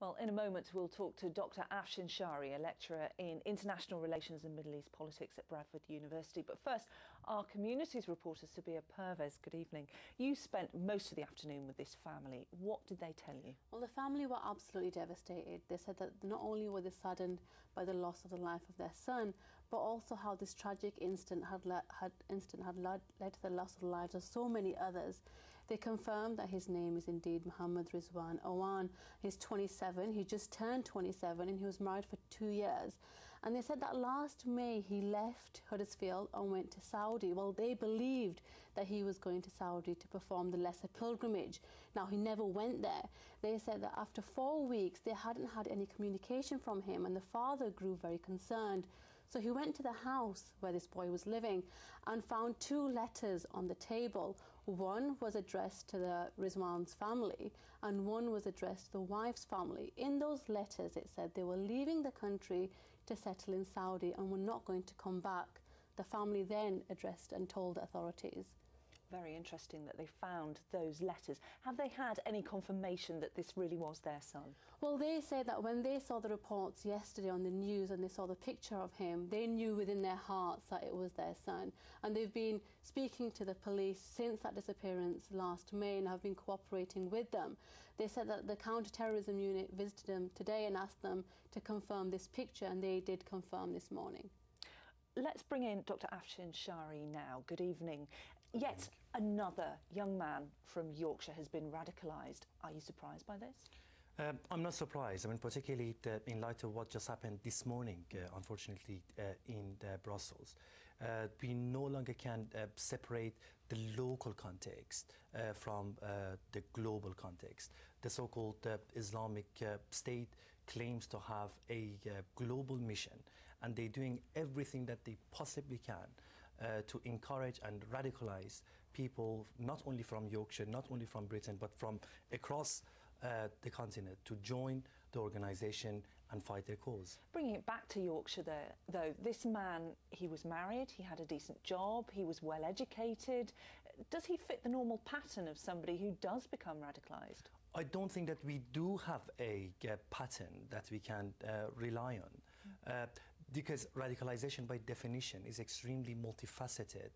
Well, in a moment, we'll talk to Dr. Afshin Shahi, a lecturer in International Relations and Middle East Politics at Bradford University. But first, our communities reporter, Sabia Pervez, good evening. You spent most of the afternoon with this family. What did they tell you? Well, the family were absolutely devastated. They said that not only were they saddened by the loss of the life of their son, but also how this tragic incident had led to the loss of the lives of so many others. They confirmed that his name is indeed Mohammed Rizwan Awan. He's 27, he just turned 27, and he was married for 2 years. And they said that last May he left Huddersfield and went to Saudi. Well, they believed that he was going to Saudi to perform the lesser pilgrimage. Now, he never went there. They said that after 4 weeks, they hadn't had any communication from him, and the father grew very concerned. So he went to the house where this boy was living and found 2 letters on the table. One was addressed to the Rizwan's family and one was addressed to the wife's family. In those letters, it said they were leaving the country to settle in Saudi and were not going to come back. The family then addressed and told the authorities. Very interesting that they found those letters. Have they had any confirmation that this really was their son? Well, they say that when they saw the reports yesterday on the news and they saw the picture of him, they knew within their hearts that it was their son. And they've been speaking to the police since that disappearance last May and have been cooperating with them. They said that the counter-terrorism unit visited them today and asked them to confirm this picture, and they did confirm this morning. Let's bring in Dr. Afshin Shahi now. Good evening. Yet another young man from Yorkshire has been radicalised. Are you surprised by this? I'm not surprised. I mean, particularly in light of what just happened this morning, unfortunately, in Brussels. We no longer can separate the local context from the global context. The so-called Islamic State claims to have a global mission, and they're doing everything that they possibly can to encourage and radicalize people, not only from Yorkshire, not only from Britain, but from across the continent, to join the organisation and fight their cause. Bringing it back to Yorkshire though, this man, he was married, he had a decent job, he was well educated. Does he fit the normal pattern of somebody who does become radicalised? I don't think that we do have a pattern that we can rely on, because radicalization by definition is extremely multifaceted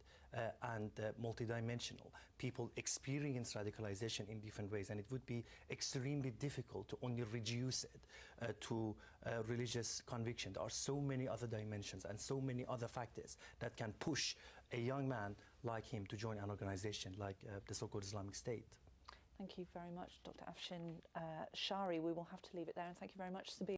and multidimensional. People experience radicalization in different ways, and it would be extremely difficult to only reduce it to religious conviction. There are so many other dimensions and so many other factors that can push a young man like him to join an organization like the so-called Islamic State. Thank you very much, Dr. Afshin Shahi. We will have to leave it there, and thank you very much, Sabine.